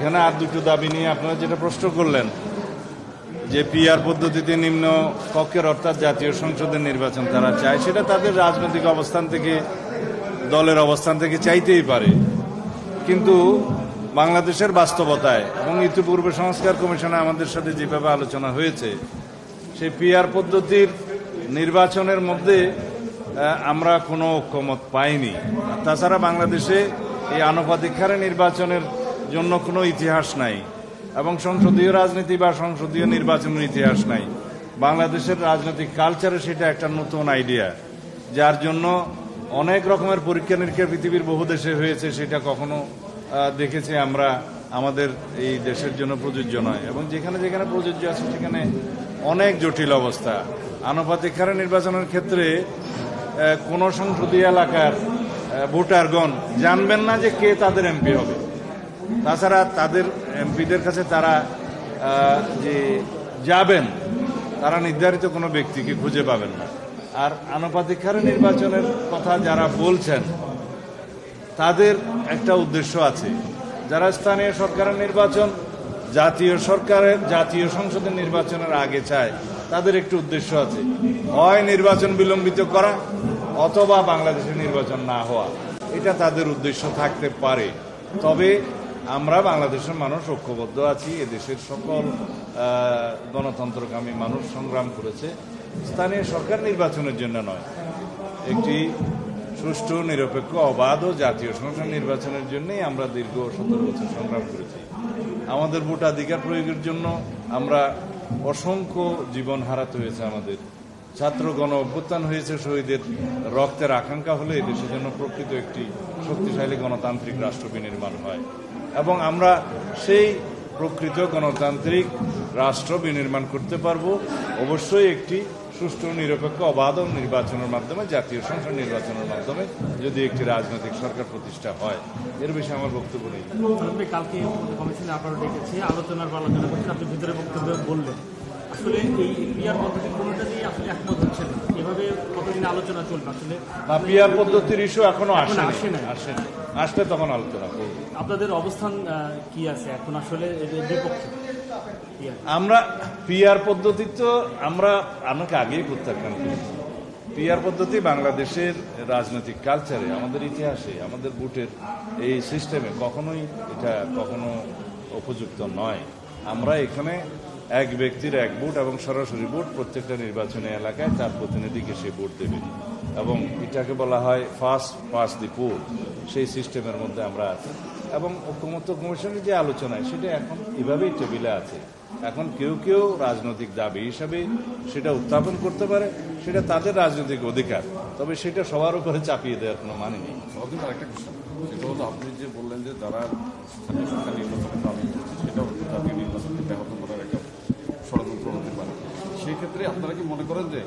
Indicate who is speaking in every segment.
Speaker 1: এখানে আর দুটো দাবি নিয়ে আপনারা যেটা প্রশ্ন করলেন যে পিআর পদ্ধতিতে নিম্ন কক্ষের অর্থাৎ জাতীয় সংসদের নির্বাচন তারা চায়, সেটা তাদের রাজনৈতিক অবস্থান থেকে, দলের অবস্থান থেকে চাইতেই পারে। কিন্তু বাংলাদেশের বাস্তবতায় এবং ইতিপূর্বে সংস্কার কমিশনে আমাদের সাথে যেভাবে আলোচনা হয়েছে, সেই পিআর পদ্ধতির নির্বাচনের মধ্যে আমরা কোনো ঐক্যমত পাইনি। তাছাড়া বাংলাদেশে এই আনুপাতিক হারে নির্বাচনের জন্য কোনো ইতিহাস নাই এবং সংসদীয় রাজনীতি বা সংসদীয় নির্বাচনের ইতিহাস নাই। বাংলাদেশের রাজনৈতিক কালচারে সেটা একটা নতুন আইডিয়া, যার জন্য অনেক রকমের পরীক্ষা নিরীক্ষা পৃথিবীর বহু দেশে হয়েছে, সেটা কখনো দেখেছি আমরা আমাদের এই দেশের জন্য প্রযোজ্য নয়। এবং যেখানে যেখানে প্রযোজ্য আছে সেখানে অনেক জটিল অবস্থা। আনুপাতিক হারে নির্বাচনের ক্ষেত্রে কোনো সংসদীয় এলাকার ভোটারগণ জানবেন না যে কে তাদের এমপি হবে। তাছাড়া তাদের এমপিদের কাছে তারা যে যাবেন, তারা নির্ধারিত কোনো ব্যক্তিকে খুঁজে পাবেন না। আর আনুপাতিক হারে নির্বাচনের কথা যারা বলছেন, তাদের একটা উদ্দেশ্য আছে। যারা স্থানীয় সরকারের নির্বাচন জাতীয় সংসদের নির্বাচনের আগে চায়, তাদের একটি উদ্দেশ্য আছে, হয় নির্বাচন বিলম্বিত করা অথবা বাংলাদেশের নির্বাচন না হওয়া। এটা তাদের উদ্দেশ্য থাকতে পারে। তবে আমরা বাংলাদেশের মানুষ ঐক্যবদ্ধ আছি। এদেশের সকল গণতন্ত্রকামী মানুষ সংগ্রাম করেছে স্থানীয় সরকার নির্বাচনের জন্য নয়, একটি সুষ্ঠু, নিরপেক্ষ, অবাধ ও জাতীয় সংসদ নির্বাচনের জন্যই আমরা দীর্ঘ 17 বছর সংগ্রাম করেছি। আমাদের ভোটাধিকার প্রয়োগের জন্য আমরা অসংখ্য জীবন হারাতে হয়েছে। আমাদের ছাত্র গণ অভ্যুত্থান হয়েছে, শহীদের রক্তের আকাঙ্ক্ষা হলে এদেশের জন্য প্রকৃত একটি শক্তিশালী গণতান্ত্রিক রাষ্ট্র বিনির্মাণ হয়। এবং আমরা সেই প্রকৃত গণতান্ত্রিক রাষ্ট্র বিনির্মাণ করতে পারবো অবশ্যই একটি সুষ্ঠু, নিরপেক্ষ, অবাধ নির্বাচনের মাধ্যমে, জাতীয় সংসদ নির্বাচনের মাধ্যমে, যদি একটি রাজনৈতিক সরকার প্রতিষ্ঠা হয়। এর বিষয়ে আমার বক্তব্য নেই।
Speaker 2: কালকে কমিশনে আপনারা ডেকেছি, আলোচনা করছেন, আপনি ভিতরে বক্তব্য বললেন, আসলে এই পিআর পদ্ধতি কোনোটা দিয়ে আসলে একমত হচ্ছে না। এভাবে কতদিন আলোচনা চলবে? আসলে
Speaker 1: পিআর পদ্ধতির ইস্যু এখনো আসেনি। আসলে তখন আলোচনা করব।
Speaker 2: আপনাদের অবস্থান কি আছে এখন? আসলে বিপক্ষে
Speaker 1: আমরা পিআর পদ্ধতি তো আমরা আমাকে আগেই প্রত্যাখ্যান করেছি। পিআর পদ্ধতি বাংলাদেশের রাজনৈতিক কালচারে, আমাদের ইতিহাসে, আমাদের ভোটের এই সিস্টেমে কখনো উপযুক্ত নয়। আমরা এখানে এক ব্যক্তির এক ভোট এবং সরাসরি ভোট প্রত্যেকটা নির্বাচনী এলাকায় তার প্রতিনিধিকে সে ভোট দেবে এবং এটাকে বলা হয় ফার্স্ট পাস্ট দি পোল। সেই সিস্টেমের মধ্যে আমরা আছি এবং ঐকমত্য কমিশনের যে আলোচনায় সেটা এখন এভাবেই টেবিলে আছে। এখন কেউ কেউ রাজনৈতিক দাবি হিসাবে সেটা উত্থাপন করতে পারে, সেটা তাদের রাজনৈতিক অধিকার। তবে সেটা সবার উপরে চাপিয়ে দেওয়ার কোনো মানে নেই।
Speaker 3: আরেকটা কোশ্চেন, সেটা হলো আপনি যে বললেন যে যারা স্থানীয় সরকার নির্বাচনের দাবি করছে সেটাও জাতীয় নির্বাচনকে ব্যাহত করার একটা ষড়যন্ত্র হতে পারে। সেই ক্ষেত্রে আপনারা কি মনে করেন যে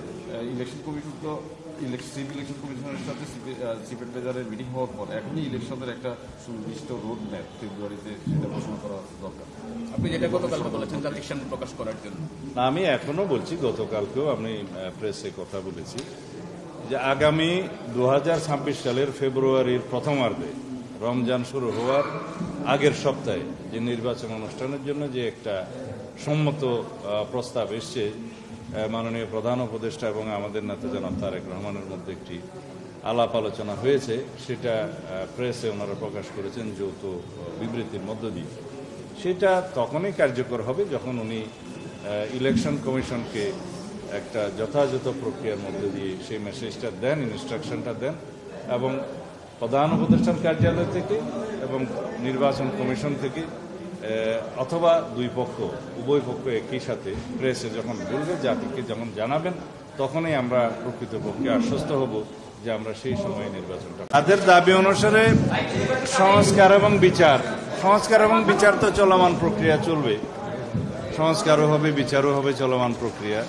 Speaker 3: ইলেকশন কমিশন তো চিফ ইলেকশন কমিশনের সাথে চিফ এডভাইজারের মিটিং হওয়ার পর এখনই ইলেকশনের একটা সুনির্দিষ্ট রোড ম্যাপ ফেব্রুয়ারিতে সেটা ঘোষণা করা দরকার?
Speaker 4: আপনি যেটা গতকাল বলেছেন জাতির সামনে প্রকাশ করার জন্য,
Speaker 1: আমি এখনো বলছি, গতকালকেও আমি প্রেসে কথা বলেছি যে আগামী 2026 সালের ফেব্রুয়ারির প্রথমার্ধে, রমজান শুরু হওয়ার আগের সপ্তাহে যে নির্বাচন অনুষ্ঠানের জন্য যে একটা সম্মত প্রস্তাব এসছে, মাননীয় প্রধান উপদেষ্টা এবং আমাদের নেতা জনাব তারেক রহমানের মধ্যে একটি আলাপ আলোচনা হয়েছে, সেটা প্রেসে ওনারা প্রকাশ করেছেন যৌথ বিবৃতির মধ্য দিয়ে। সেটা তখনই কার্যকর হবে যখন উনি ইলেকশন কমিশনকে একটা যথাযথ প্রক্রিয়ার মধ্যে দিয়ে সেই মেসেজটা দেন, ইনস্ট্রাকশনটা দেন এবং প্রধান উপদেষ্টার কার্যালয় থেকে এবং নির্বাচন কমিশন থেকে অথবা উভয় পক্ষ একই সাথে প্রেসে যখন বলবে, জাতিকে যখন জানাবেন, তখনই আমরা প্রকৃতপক্ষে আশ্বস্ত হব যে আমরা সেই সময়ে নির্বাচনটা। তাদের দাবি অনুসারে সংস্কার এবং বিচার তো চলমান প্রক্রিয়া চলবে। সংস্কারও হবে, বিচারও হবে, চলমান প্রক্রিয়া।